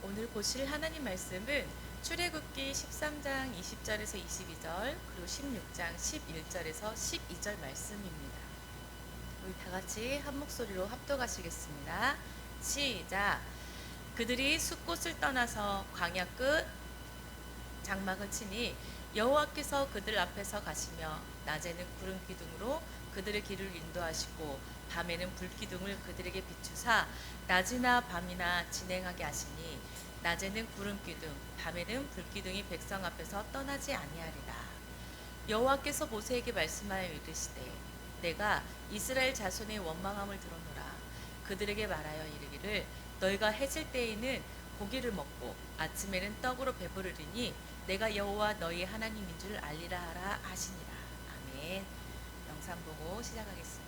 오늘 보실 하나님 말씀은 출애굽기 13장 20절에서 22절 그리고 16장 11절에서 12절 말씀입니다. 우리 다 같이 한 목소리로 합독하시겠습니다. 시작. 그들이 숫곳을 떠나서 광야 끝 장막을 치니 여호와께서 그들 앞에서 가시며 낮에는 구름 기둥으로 그들의 길을 인도하시고 밤에는 불 기둥을 그들에게 비추사 낮이나 밤이나 진행하게 하시니 낮에는 구름 기둥 밤에는 불 기둥이 백성 앞에서 떠나지 아니하리라. 여호와께서 모세에게 말씀하여 이르시되 내가 이스라엘 자손의 원망함을 들어노라. 그들에게 말하여 이르기를 너희가 해질 때에는 고기를 먹고 아침에는 떡으로 배부르리니 내가 여호와 너희 하나님인 줄 알리라 하라 하시니라. 아멘. 영상 보고 시작하겠습니다.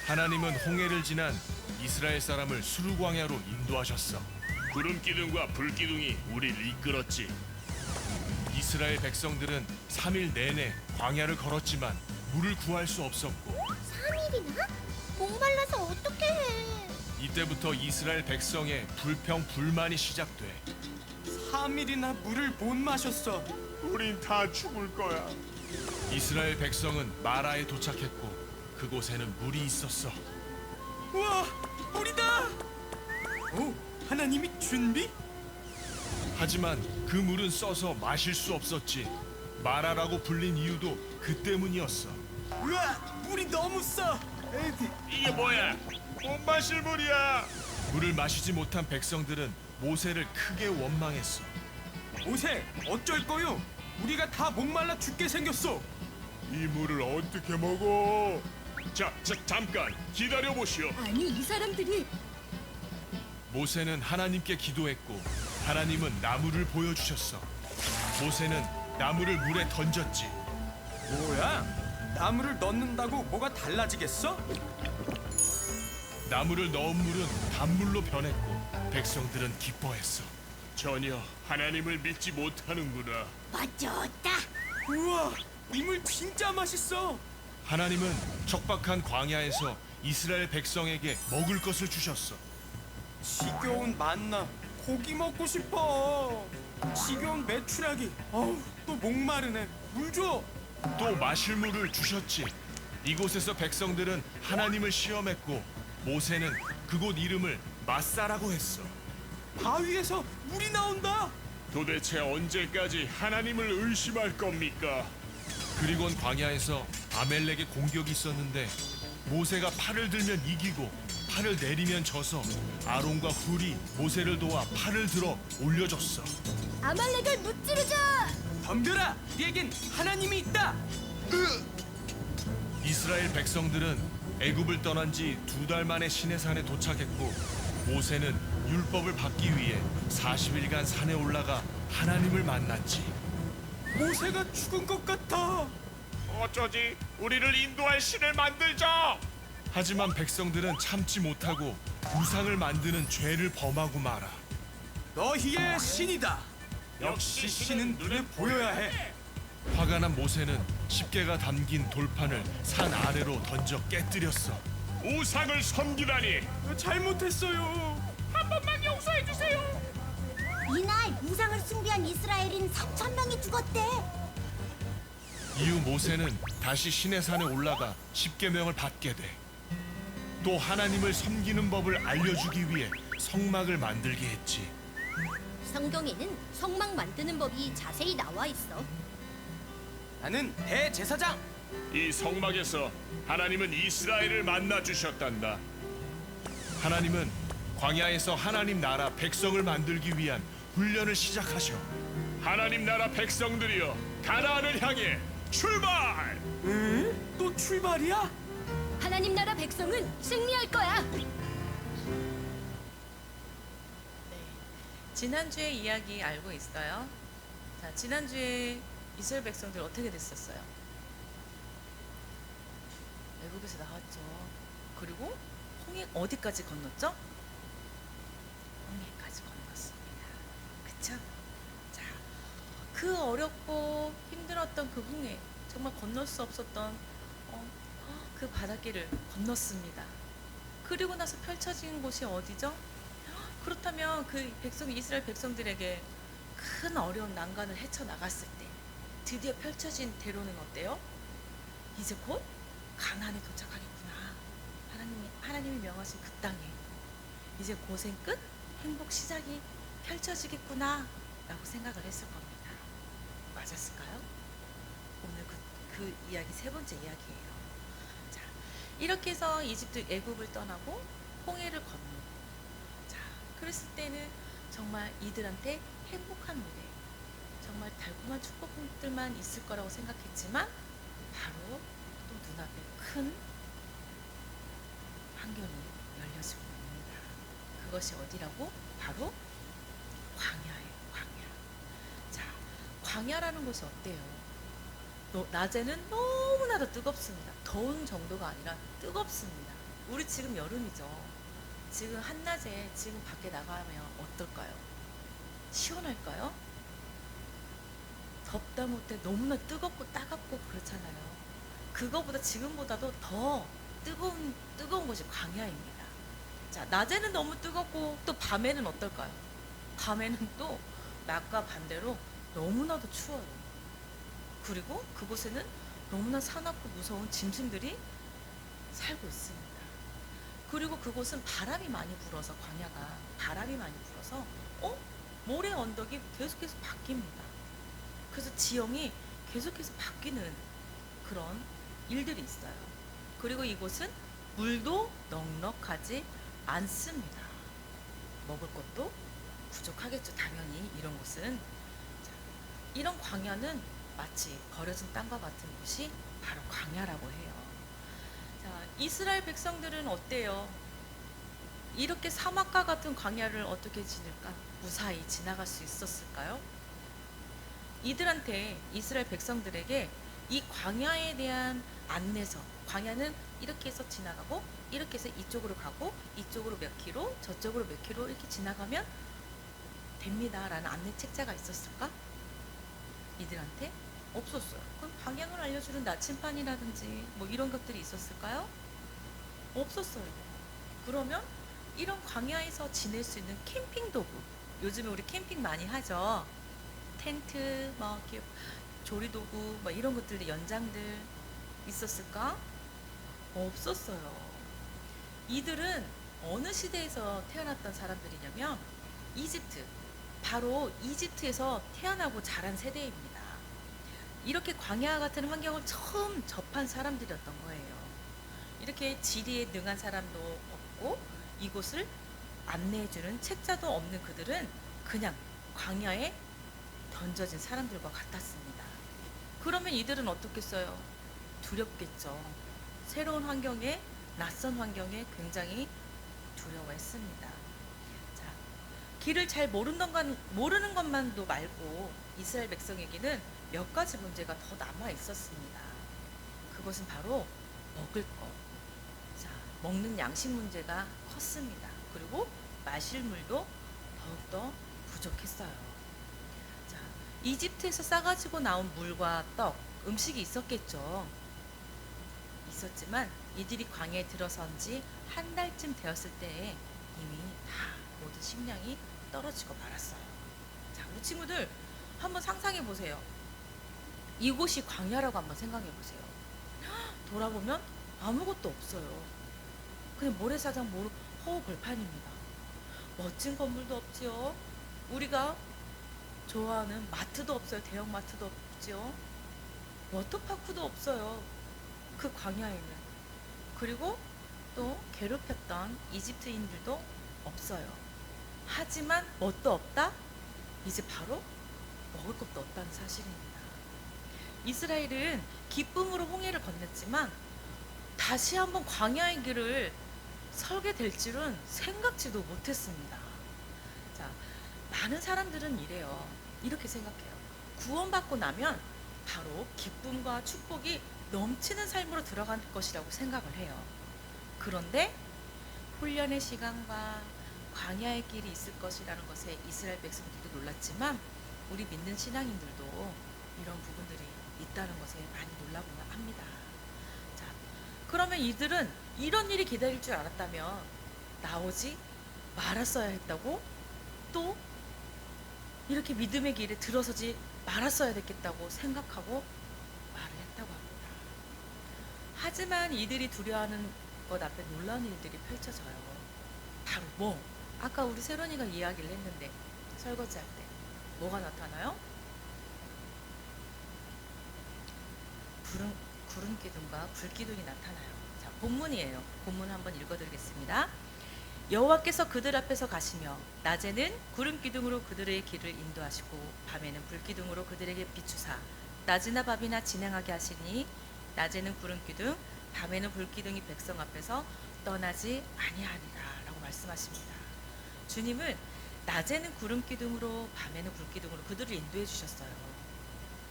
하나님은 홍해를 지난 이스라엘 사람을 수르 광야로 인도하셨어. 구름 기둥과 불 기둥이 우리를 이끌었지. 이스라엘 백성들은 3일 내내 광야를 걸었지만 물을 구할 수 없었고 3일이나? 목말라서 어떻게 해? 이때부터 이스라엘 백성의 불평불만이 시작돼. 3일이나 물을 못 마셨어. 우린 다 죽을 거야. 이스라엘 백성은 마라에 도착했고 그곳에는 물이 있었어. 우와, 물이다! 오, 하나님이 준비? 하지만 그 물은 써서 마실 수 없었지. 마라라고 불린 이유도 그 때문이었어. 우와, 물이 너무 써. 이게 뭐야? 못 마실 물이야. 물을 마시지 못한 백성들은 모세를 크게 원망했어. 모세, 어쩔 거요? 우리가 다 목말라 죽게 생겼어. 이 물을 어떻게 먹어? 자, 잠깐 기다려 보시오. 아니 이 사람들이 모세는 하나님께 기도했고 하나님은 나무를 보여주셨어. 모세는 나무를 물에 던졌지. 뭐야? 나무를 넣는다고 뭐가 달라지겠어? 나무를 넣은 물은 단물로 변했고 백성들은 기뻐했어. 전혀 하나님을 믿지 못하는구나. 맞췄다. 우와, 이 물 진짜 맛있어. 하나님은 척박한 광야에서 이스라엘 백성에게 먹을 것을 주셨어. 지겨운 만나, 고기 먹고 싶어. 지겨운 메추라기, 어우, 또 목마르네. 물 줘. 또 마실 물을 주셨지. 이곳에서 백성들은 하나님을 시험했고 모세는 그곳 이름을 마사라고 했어. 바위에서 물이 나온다. 도대체 언제까지 하나님을 의심할 겁니까? 그리곤 광야에서 아멜렉의 공격이 있었는데 모세가 팔을 들면 이기고 팔을 내리면 져서 아론과 훌이 모세를 도와 팔을 들어 올려줬어. 아말렉을 무찌르자. 덤벼라. 우리에겐 하나님이 있다. 이스라엘 백성들은 애굽을 떠난 지 2달 만에 시내산에 도착했고 모세는 율법을 받기 위해 40일간 산에 올라가 하나님을 만났지. 모세가 죽은 것 같아. 어쩌지? 우리를 인도할 신을 만들자. 하지만 백성들은 참지 못하고 우상을 만드는 죄를 범하고 말아. 너희의 신이다. 역시 신은 눈에 보여야 해. 화가 난 모세는 십계가 담긴 돌판을 산 아래로 던져 깨뜨렸어. 우상을 섬기다니. 잘못했어요. 한 번만 용서해 주세요. 이날 우상을 숭배한 이스라엘인 3천 명이 죽었대. 이후 모세는 다시 시내산에 올라가 십계명을 받게 돼. 또 하나님을 섬기는 법을 알려주기 위해 성막을 만들게 했지. 성경에는 성막 만드는 법이 자세히 나와 있어. 나는 대제사장. 이 성막에서 하나님은 이스라엘을 만나 주셨단다. 하나님은 광야에서 하나님 나라 백성을 만들기 위한 훈련을 시작하셔. 하나님 나라 백성들이여, 가나안을 향해 출발! 응? 또 출발이야? 하나님 나라 백성은 승리할 거야. 네. 지난주에 이야기 알고 있어요? 자, 지난주에 이스라엘 백성들 어떻게 됐었어요? 애국에서 나왔죠. 그리고 홍해 어디까지 건넜죠? 홍해까지 건넜습니다. 그쵸? 자, 그 어렵고 힘들었던 그 홍해, 정말 건널 수 없었던 그 그 바닷길을 건넜습니다. 그리고 나서 펼쳐진 곳이 어디죠? 그렇다면 그 백성 이스라엘 백성들에게 큰 어려운 난관을 헤쳐나갔을 때 드디어 펼쳐진 대로는 어때요? 이제 곧 가나안에 도착하겠구나. 하나님이 명하신 그 땅에 이제 고생 끝 행복 시작이 펼쳐지겠구나 라고 생각을 했을 겁니다. 맞았을까요? 오늘 그 이야기 세 번째 이야기예요. 자, 이렇게 해서 이집트 애굽을 떠나고 홍해를 건너고, 자, 그랬을 때는 정말 이들한테 행복한 미래, 정말 달콤한 축복들만 있을 거라고 생각했지만 바로 또 눈앞에 큰 환경이 열려지고 있습니다. 그것이 어디라고? 바로 광야예요. 광야. 자, 광야라는 곳이 어때요? 낮에는 너무나도 뜨겁습니다. 더운 정도가 아니라 뜨겁습니다. 우리 지금 여름이죠. 지금 한낮에 지금 밖에 나가면 어떨까요? 시원할까요? 덥다 못해 너무나 뜨겁고 따갑고 그렇잖아요. 그거보다 지금보다도 더 뜨거운 곳이 광야입니다. 자, 낮에는 너무 뜨겁고 또 밤에는 어떨까요? 밤에는 또 낮과 반대로 너무나도 추워요. 그리고 그곳에는 너무나 사납고 무서운 짐승들이 살고 있습니다. 그리고 그곳은 바람이 많이 불어서, 광야가 바람이 많이 불어서 모래 언덕이 계속해서 바뀝니다. 그래서 지형이 계속해서 바뀌는 그런 일들이 있어요. 그리고 이곳은 물도 넉넉하지 않습니다. 먹을 것도 부족하겠죠. 당연히 이런 곳은. 자, 이런 광야는 마치 버려진 땅과 같은 곳이 바로 광야라고 해요. 자, 이스라엘 백성들은 어때요? 이렇게 사막과 같은 광야를 어떻게 지낼까? 무사히 지나갈 수 있었을까요? 이들한테, 이스라엘 백성들에게 이 광야에 대한 안내서, 광야는 이렇게 해서 지나가고 이렇게 해서 이쪽으로 가고 이쪽으로 몇 킬로, 저쪽으로 몇 킬로 이렇게 지나가면 됩니다 라는 안내 책자가 있었을까? 이들한테 없었어요. 그럼 방향을 알려주는 나침반이라든지 뭐 이런 것들이 있었을까요? 없었어요. 그러면 이런 광야에서 지낼 수 있는 캠핑 도구, 요즘에 우리 캠핑 많이 하죠. 텐트, 뭐 이렇게 조리도구, 뭐 이런 것들, 연장들 있었을까? 없었어요. 이들은 어느 시대에서 태어났던 사람들이냐면 이집트, 바로 이집트에서 태어나고 자란 세대입니다. 이렇게 광야 같은 환경을 처음 접한 사람들이었던 거예요. 이렇게 지리에 능한 사람도 없고 이곳을 안내해주는 책자도 없는 그들은 그냥 광야에 던져진 사람들과 같았습니다. 그러면 이들은 어떻겠어요? 두렵겠죠. 새로운 환경에, 낯선 환경에 굉장히 두려워했습니다. 자, 길을 잘 모르는 것만도 말고 이스라엘 백성에게는 몇 가지 문제가 더 남아 있었습니다. 그것은 바로 먹을 것. 자, 먹는 양식 문제가 컸습니다. 그리고 마실 물도 더욱더 부족했어요. 자, 이집트에서 싸가지고 나온 물과 떡, 음식이 있었겠죠. 있었지만 이들이 광야에 들어선 지 한 달쯤 되었을 때에 이미 다 모든 식량이 떨어지고 말았어요. 자, 우리 친구들 한번 상상해 보세요. 이곳이 광야라고 한번 생각해 보세요. 돌아보면 아무것도 없어요. 그냥 모래사장, 허허벌판입니다. 멋진 건물도 없지요. 우리가 좋아하는 마트도 없어요. 대형 마트도 없지요. 워터파크도 없어요. 그 광야에는. 그리고 또 괴롭혔던 이집트인들도 없어요. 하지만 뭣도 없다? 이제 바로 먹을 것도 없다는 사실입니다. 이스라엘은 기쁨으로 홍해를 건넜지만 다시 한번 광야의 길을 설게 될 줄은 생각지도 못했습니다. 자, 많은 사람들은 이래요. 이렇게 생각해요. 구원받고 나면 바로 기쁨과 축복이 넘치는 삶으로 들어갈 것이라고 생각을 해요. 그런데 훈련의 시간과 광야의 길이 있을 것이라는 것에 이스라엘 백성들도 놀랐지만 우리 믿는 신앙인들도 이런 부분들이 있다는 것에 많이 놀라고는 합니다. 자, 그러면 이들은 이런 일이 기다릴 줄 알았다면 나오지 말았어야 했다고, 또 이렇게 믿음의 길에 들어서지 말았어야 됐겠다고 생각하고 말을 했다고 합니다. 하지만 이들이 두려워하는 것 앞에 놀라운 일들이 펼쳐져요. 바로 뭐? 아까 우리 세론이가 이야기를 했는데 설거지할 때 뭐가 나타나요? 구름 기둥과 불 기둥이 나타나요. 자, 본문이에요. 본문 한번 읽어드리겠습니다. 여호와께서 그들 앞에서 가시며 낮에는 구름 기둥으로 그들의 길을 인도하시고 밤에는 불 기둥으로 그들에게 비추사 낮이나 밤이나 진행하게 하시니 낮에는 구름 기둥 밤에는 불 기둥이 백성 앞에서 떠나지 아니하리라라고 말씀하십니다. 주님은 낮에는 구름 기둥으로 밤에는 불 기둥으로 그들을 인도해 주셨어요.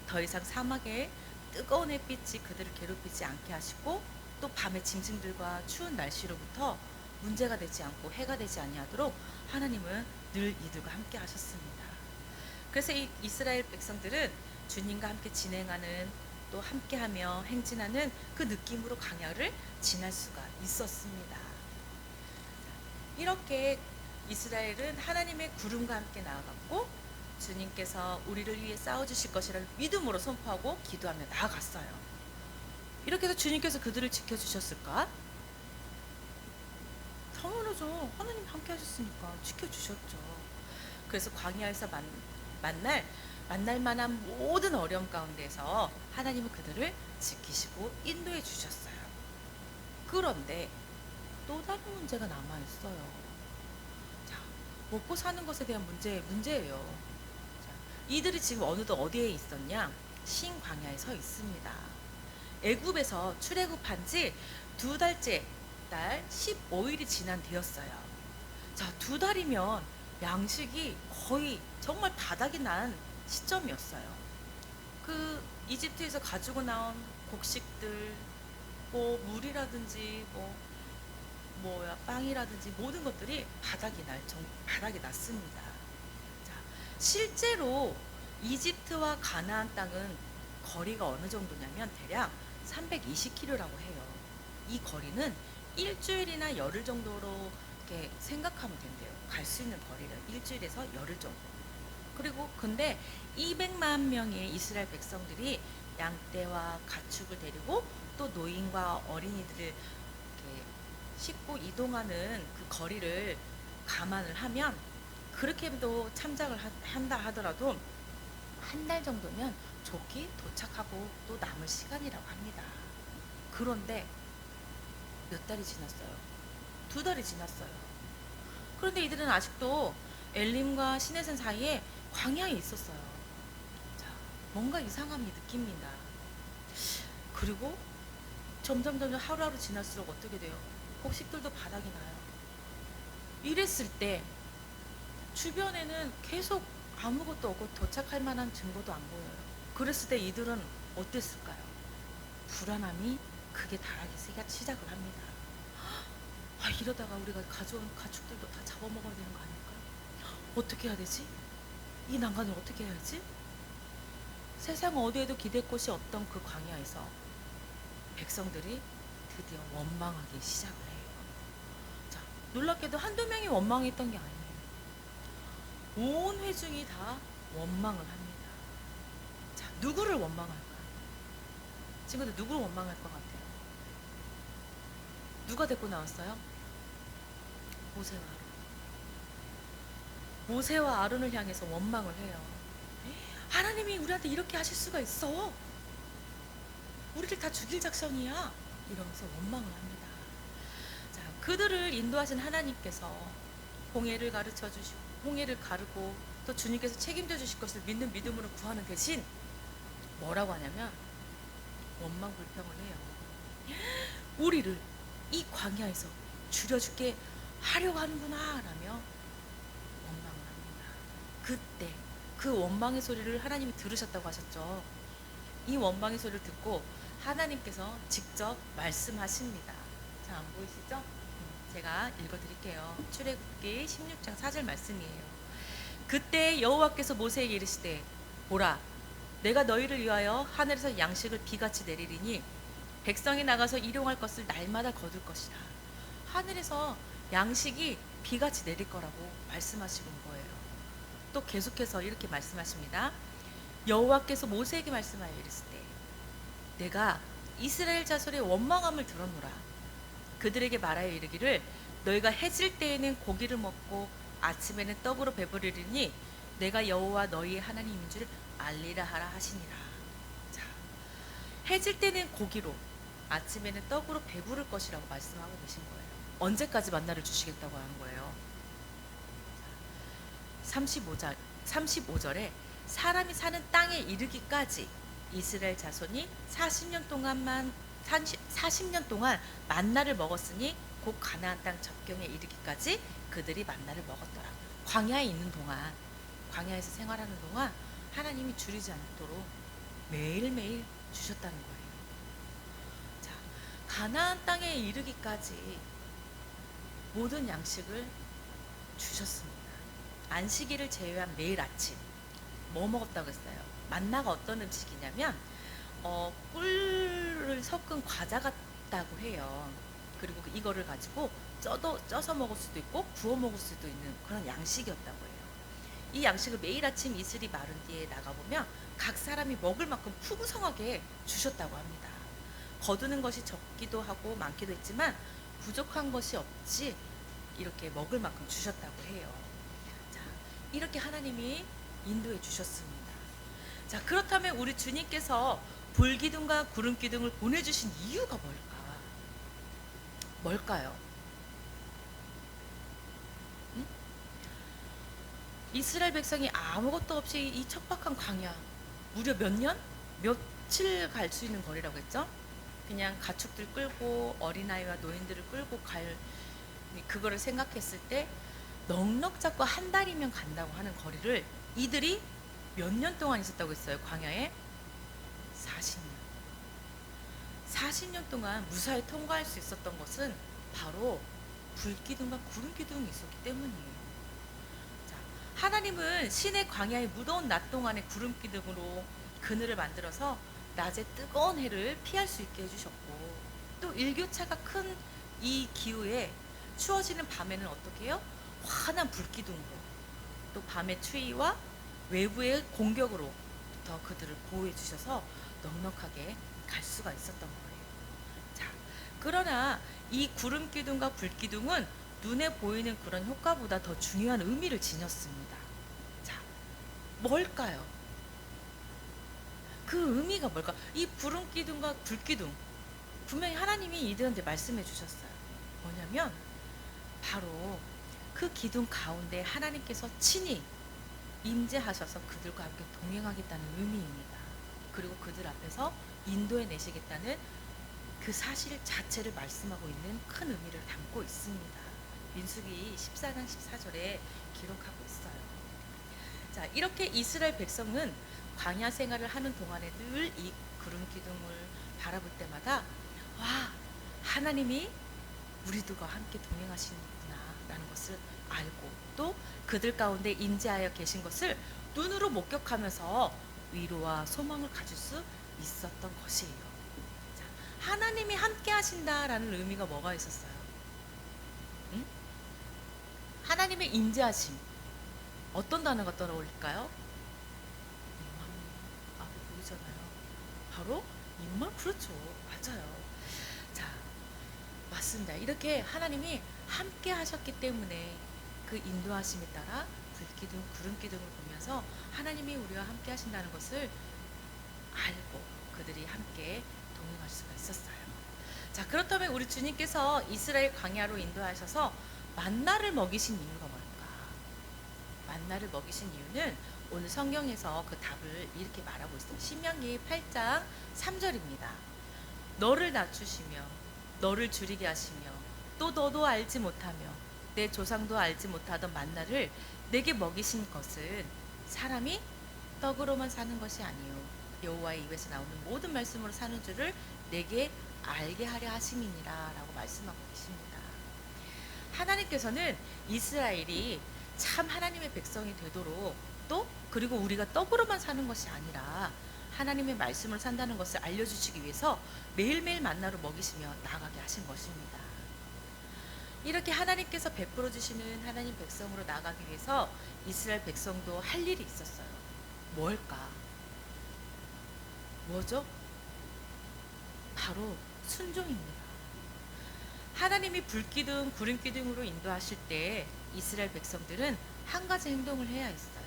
더 이상 사막에 뜨거운 햇빛이 그들을 괴롭히지 않게 하시고, 또 밤의 짐승들과 추운 날씨로부터 문제가 되지 않고 해가 되지 아니하도록 하나님은 늘 이들과 함께 하셨습니다. 그래서 이 이스라엘 백성들은 주님과 함께 진행하는, 또 함께하며 행진하는 그 느낌으로 광야를 지날 수가 있었습니다. 이렇게 이스라엘은 하나님의 구름과 함께 나아갔고, 주님께서 우리를 위해 싸워주실 것이라는 믿음으로 선포하고 기도하며 나아갔어요. 이렇게 해서 주님께서 그들을 지켜주셨을까? 당연하죠. 하나님 함께 하셨으니까 지켜주셨죠. 그래서 광야에서 만날 만한 모든 어려움 가운데서 하나님은 그들을 지키시고 인도해 주셨어요. 그런데 또 다른 문제가 남아있어요. 자, 먹고 사는 것에 대한 문제예요. 이들이 지금 어느덧 어디에 있었냐? 신광야에 서 있습니다. 애굽에서 출애굽한 지 2달째 달 15일이 지난 뒤였어요. 자, 2달이면 양식이 거의 정말 바닥이 난 시점이었어요. 그 이집트에서 가지고 나온 곡식들, 뭐 물이라든지 빵이라든지 모든 것들이 바닥이 났습니다. 실제로 이집트와 가나안 땅은 거리가 어느 정도냐면 대략 320km라고 해요. 이 거리는 일주일이나 열흘 정도로 이렇게 생각하면 된대요. 갈 수 있는 거리를 일주일에서 열흘 정도. 그리고 근데 200만 명의 이스라엘 백성들이 양떼와 가축을 데리고 또 노인과 어린이들을 이렇게 싣고 이동하는 그 거리를 감안을 하면, 그렇게 해도 참작을 한다 하더라도 한 달 정도면 좋게 도착하고 또 남을 시간이라고 합니다. 그런데 몇 달이 지났어요. 2달이 지났어요. 그런데 이들은 아직도 엘림과 시내산 사이에 광야에 있었어요. 자, 뭔가 이상함이 느낍니다. 그리고 점점 하루하루 지날수록 어떻게 돼요? 곡식들도 바닥이 나요. 이랬을 때 주변에는 계속 아무것도 없고 도착할 만한 증거도 안 보여요. 그랬을 때 이들은 어땠을까요? 불안함이 극에 달하기 시작을 합니다. 이러다가 우리가 가져온 가축들도 다 잡아먹어야 되는 거 아닐까? 어떻게 해야 되지? 이 난간을 어떻게 해야지? 세상 어디에도 기댈 곳이 없던 그 광야에서 백성들이 드디어 원망하기 시작을 해요. 자, 놀랍게도 한두 명이 원망했던 게 아니에요. 온 회중이 다 원망을 합니다. 자, 누구를 원망할까? 친구들, 누구를 원망할 것 같아요? 누가 데리고 나왔어요? 모세와 아론을 향해서 원망을 해요. 하나님이 우리한테 이렇게 하실 수가 있어? 우리를 다 죽일 작전이야? 이러면서 원망을 합니다. 자, 그들을 인도하신 하나님께서 홍해를 가르고 또 주님께서 책임져 주실 것을 믿는 믿음으로 구하는 대신 뭐라고 하냐면 원망 불평을 해요. 우리를 이 광야에서 죽여죽게 하려고 하는구나 라며 원망을 합니다. 그때 그 원망의 소리를 하나님이 들으셨다고 하셨죠. 이 원망의 소리를 듣고 하나님께서 직접 말씀하십니다. 자, 안 보이시죠? 제가 읽어드릴게요. 출애굽기 16장 4절 말씀이에요. 그때 여호와께서 모세에게 이르시되 보라, 내가 너희를 위하여 하늘에서 양식을 비같이 내리리니 백성이 나가서 일용할 것을 날마다 거둘 것이라. 하늘에서 양식이 비같이 내릴 거라고 말씀하시는 거예요. 또 계속해서 이렇게 말씀하십니다. 여호와께서 모세에게 말씀하여 이르시되 내가 이스라엘 자손의 원망함을 들었노라. 그들에게 말하여 이르기를 너희가 해질 때에는 고기를 먹고 아침에는 떡으로 배부르리니 내가 여호와 너희의 하나님인 줄 알리라 하라 하시니라. 자, 해질 때는 고기로 아침에는 떡으로 배부를 것이라고 말씀하고 계신 거예요. 언제까지 만나를 주시겠다고 하는 거예요. 35절에 사람이 사는 땅에 이르기까지 이스라엘 자손이 40년 동안 만나를 먹었으니 곧 가나안 땅 접경에 이르기까지 그들이 만나를 먹었더라. 광야에 있는 동안, 광야에서 생활하는 동안 하나님이 줄이지 않도록 매일매일 주셨다는 거예요. 자, 가나안 땅에 이르기까지 모든 양식을 주셨습니다. 안식일을 제외한 매일 아침 뭐 먹었다고 했어요? 만나가 어떤 음식이냐면 꿀을 섞은 과자 같다고 해요. 그리고 이거를 가지고 쪄서 먹을 수도 있고 구워 먹을 수도 있는 그런 양식이었다고 해요. 이 양식을 매일 아침 이슬이 마른 뒤에 나가보면 각 사람이 먹을 만큼 풍성하게 주셨다고 합니다. 거두는 것이 적기도 하고 많기도 했지만 부족한 것이 없이 이렇게 먹을 만큼 주셨다고 해요. 자, 이렇게 하나님이 인도해 주셨습니다. 자, 그렇다면 우리 주님께서 불기둥과 구름기둥을 보내주신 이유가 뭘까요? 응? 이스라엘 백성이 아무것도 없이 이 척박한 광야 무려 몇 년? 며칠 갈 수 있는 거리라고 했죠? 그냥 가축들 끌고 어린아이와 노인들을 끌고 갈 그거를 생각했을 때 넉넉 잡고 한 달이면 간다고 하는 거리를 이들이 몇 년 동안 있었다고 했어요? 광야에 40년. 40년 동안 무사히 통과할 수 있었던 것은 바로 불기둥과 구름기둥이 있었기 때문이에요. 자, 하나님은 신의 광야의 무더운 낮 동안에 구름기둥으로 그늘을 만들어서 낮에 뜨거운 해를 피할 수 있게 해주셨고, 또 일교차가 큰 이 기후에 추워지는 밤에는 어떻게 해요? 환한 불기둥으로, 또 밤의 추위와 외부의 공격으로부터 그들을 보호해 주셔서 넉넉하게 갈 수가 있었던 거예요. 자, 그러나 이 구름기둥과 불기둥은 눈에 보이는 그런 효과보다 더 중요한 의미를 지녔습니다. 자, 뭘까요? 그 의미가 뭘까? 이 구름기둥과 불기둥 분명히 하나님이 이들한테 말씀해 주셨어요. 뭐냐면 바로 그 기둥 가운데 하나님께서 친히 임재하셔서 그들과 함께 동행하겠다는 의미입니다. 그리고 그들 앞에서 인도해 내시겠다는 그 사실 자체를 말씀하고 있는 큰 의미를 담고 있습니다. 민수기 14장 14절에 기록하고 있어요. 자, 이렇게 이스라엘 백성은 광야 생활을 하는 동안에 늘 이 구름 기둥을 바라볼 때마다 와, 하나님이 우리들과 함께 동행하시는구나 라는 것을 알고, 또 그들 가운데 임재하여 계신 것을 눈으로 목격하면서 위로와 소망을 가질 수 있었던 것이에요. 자, 하나님이 함께 하신다라는 의미가 뭐가 있었어요? 응? 하나님의 임재하심, 어떤 단어가 떠올릴까요? 임만. 앞에 보이잖아요. 바로 임만. 그렇죠. 맞아요. 자, 맞습니다. 이렇게 하나님이 함께 하셨기 때문에 그 인도하심에 따라 불기둥, 구름기둥을 보면서 하나님이 우리와 함께 하신다는 것을 알고 그들이 함께 동행할 수가 있었어요. 자, 그렇다면 우리 주님께서 이스라엘 광야로 인도하셔서 만나를 먹이신 이유가 뭘까? 만나를 먹이신 이유는 오늘 성경에서 그 답을 이렇게 말하고 있어요. 신명기 8장 3절입니다. 너를 낮추시며 너를 줄이게 하시며 또 너도 알지 못하며 내 조상도 알지 못하던 만나를 내게 먹이신 것은 사람이 떡으로만 사는 것이 아니요 여호와의 입에서 나오는 모든 말씀으로 사는 줄을 내게 알게 하려 하심이니라 라고 말씀하고 계십니다. 하나님께서는 이스라엘이 참 하나님의 백성이 되도록, 또 그리고 우리가 떡으로만 사는 것이 아니라 하나님의 말씀을 산다는 것을 알려주시기 위해서 매일매일 만나로 먹이시며 나아가게 하신 것입니다. 이렇게 하나님께서 베풀어 주시는 하나님 백성으로 나아가기 위해서 이스라엘 백성도 할 일이 있었어요. 뭘까? 뭐죠? 바로 순종입니다. 하나님이 불기둥, 구름기둥으로 인도하실 때 이스라엘 백성들은 한 가지 행동을 해야 했어요.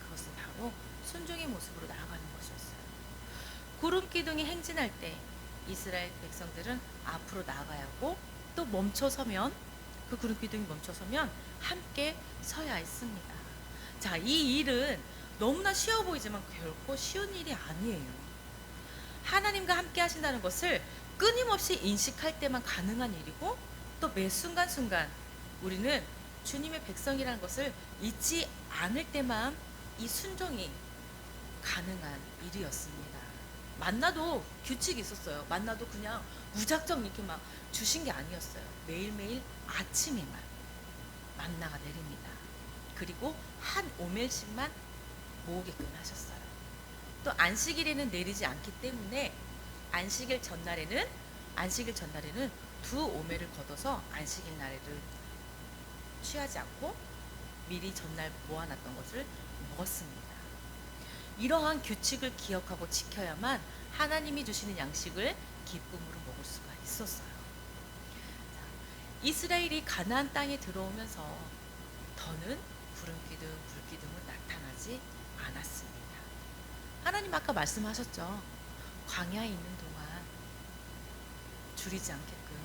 그것은 바로 순종의 모습으로 나아가는 것이었어요. 구름기둥이 행진할 때 이스라엘 백성들은 앞으로 나아가야 하고 또 멈춰서면 그 구름기둥이 멈춰서면 함께 서야 했습니다. 자, 이 일은 너무나 쉬워 보이지만 결코 쉬운 일이 아니에요. 하나님과 함께 하신다는 것을 끊임없이 인식할 때만 가능한 일이고 또 매 순간순간 우리는 주님의 백성이라는 것을 잊지 않을 때만 이 순종이 가능한 일이었습니다. 만나도 규칙이 있었어요. 만나도 그냥 무작정 이렇게 막 주신 게 아니었어요. 매일매일 아침에만 만나가 내립니다. 그리고 한 오멜씩만 모으게끔 하셨어요. 또 안식일에는 내리지 않기 때문에 안식일 전날에는 두 오멜을 걷어서 안식일 날에를 취하지 않고 미리 전날 모아놨던 것을 먹었습니다. 이러한 규칙을 기억하고 지켜야만 하나님이 주시는 양식을 기쁨으로 먹을 수가 있었어요. 자, 이스라엘이 가나안 땅에 들어오면서 더는 구름기둥, 불기둥은 나타나지 않았습니다. 하나님 아까 말씀하셨죠. 광야에 있는 동안 줄이지 않게끔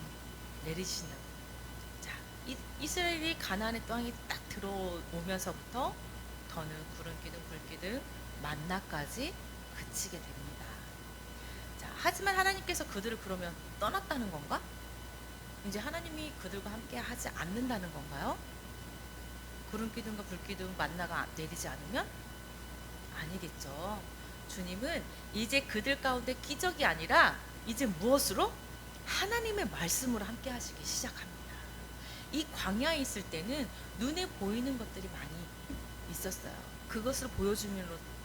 내리신다고. 자, 이스라엘이 가나안의 땅에 딱 들어오면서부터 더는 구름기둥, 불기둥, 만나까지 그치게 됩니다. 자, 하지만 하나님께서 그들을 그러면 떠났다는 건가? 이제 하나님이 그들과 함께 하지 않는다는 건가요? 구름기둥과 불기둥, 만나가 내리지 않으면? 아니겠죠. 주님은 이제 그들 가운데 기적이 아니라 이제 무엇으로? 하나님의 말씀으로 함께 하시기 시작합니다. 이 광야에 있을 때는 눈에 보이는 것들이 많이 있었어요. 그것을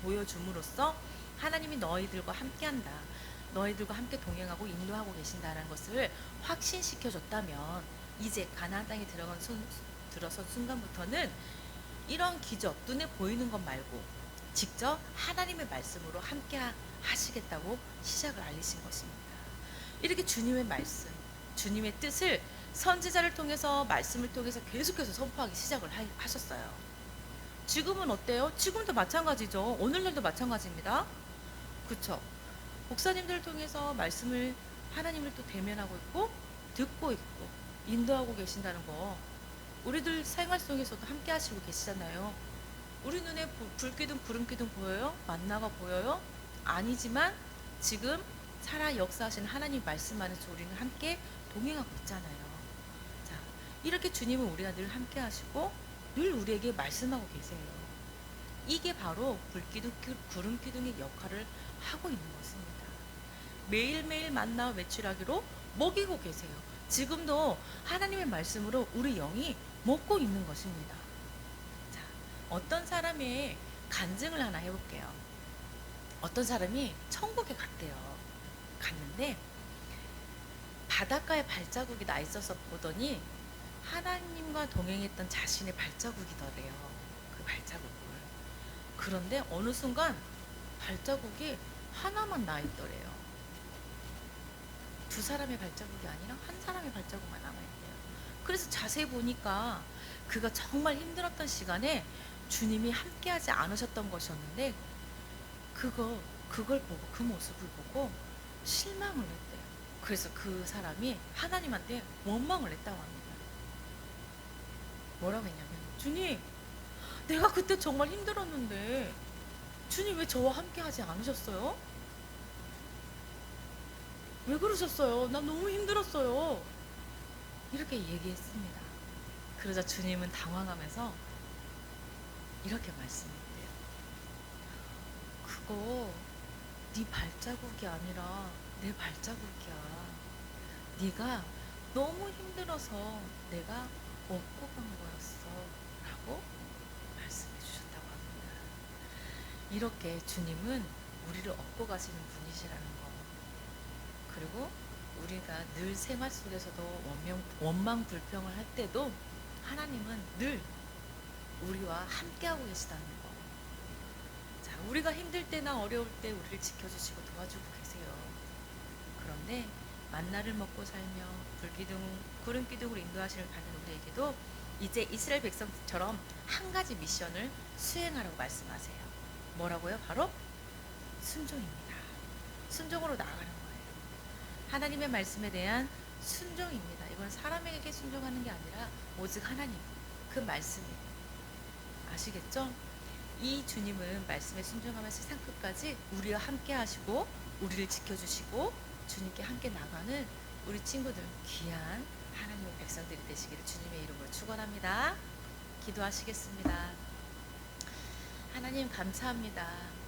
보여줌으로써 하나님이 너희들과 함께한다. 너희들과 함께 동행하고 인도하고 계신다는 것을 확신시켜줬다면 이제 가나안 땅에 들어선 순간부터는 이런 기적, 눈에 보이는 것 말고 직접 하나님의 말씀으로 함께 하시겠다고 시작을 알리신 것입니다. 이렇게 주님의 말씀, 주님의 뜻을 선지자를 통해서 말씀을 통해서 계속해서 선포하기 시작을 하셨어요. 지금은 어때요? 지금도 마찬가지죠. 오늘날도 마찬가지입니다. 그렇죠? 목사님들을 통해서 말씀을 하나님을 또 대면하고 있고 듣고 있고 인도하고 계신다는 거 우리들 생활 속에서도 함께 하시고 계시잖아요. 우리 눈에 불기둥, 구름기둥 보여요? 만나가 보여요? 아니지만 지금 살아 역사하신 하나님 말씀 안에서 우리는 함께 동행하고 있잖아요. 자, 이렇게 주님은 우리와 늘 함께 하시고 늘 우리에게 말씀하고 계세요. 이게 바로 불기둥, 구름기둥의 역할을 하고 있는 것입니다. 매일매일 만나 외출하기로 먹이고 계세요. 지금도 하나님의 말씀으로 우리 영이 먹고 있는 것입니다. 자, 어떤 사람의 간증을 하나 해볼게요. 어떤 사람이 천국에 갔대요. 갔는데 바닷가에 발자국이 나 있어서 보더니 하나님과 동행했던 자신의 발자국이더래요. 그 발자국을. 그런데 어느 순간 발자국이 하나만 나 있더래요. 두 사람의 발자국이 아니라 한 사람의 발자국만 남아있대요. 그래서 자세히 보니까 그가 정말 힘들었던 시간에 주님이 함께하지 않으셨던 것이었는데 그걸 보고 그 모습을 보고 실망을 했대요. 그래서 그 사람이 하나님한테 원망을 했다고 합니다. 뭐라고 했냐면 주님 내가 그때 정말 힘들었는데 주님 왜 저와 함께 하지 않으셨어요? 왜 그러셨어요? 난 너무 힘들었어요. 이렇게 얘기했습니다. 그러자 주님은 당황하면서 이렇게 말씀했대요. 그거 네 발자국이 아니라 내 발자국이야. 네가 너무 힘들어서 내가 업고 간 거였어 라고 말씀해 주셨다고 합니다. 이렇게 주님은 우리를 업고 가시는 분이시라는 거. 그리고 우리가 늘 생활 속에서도 원망 불평을 할 때도 하나님은 늘 우리와 함께하고 계시다는 거. 자, 우리가 힘들 때나 어려울 때 우리를 지켜주시고 도와주고 계세요. 그런데 만나를 먹고 살며 불기둥, 구름 기둥으로 인도하시는 받는 우리에게도 이제 이스라엘 백성처럼 한 가지 미션을 수행하라고 말씀하세요. 뭐라고요? 바로 순종입니다. 순종으로 나아가는 거예요. 하나님의 말씀에 대한 순종입니다. 이건 사람에게 순종하는 게 아니라 오직 하나님, 그 말씀이. 아시겠죠? 이 주님은 말씀에 순종하면서 세상 끝까지 우리와 함께 하시고 우리를 지켜주시고 주님께 함께 나가는 우리 친구들, 귀한 하나님의 백성들이 되시기를 주님의 이름으로 축원합니다. 기도하시겠습니다. 하나님 감사합니다.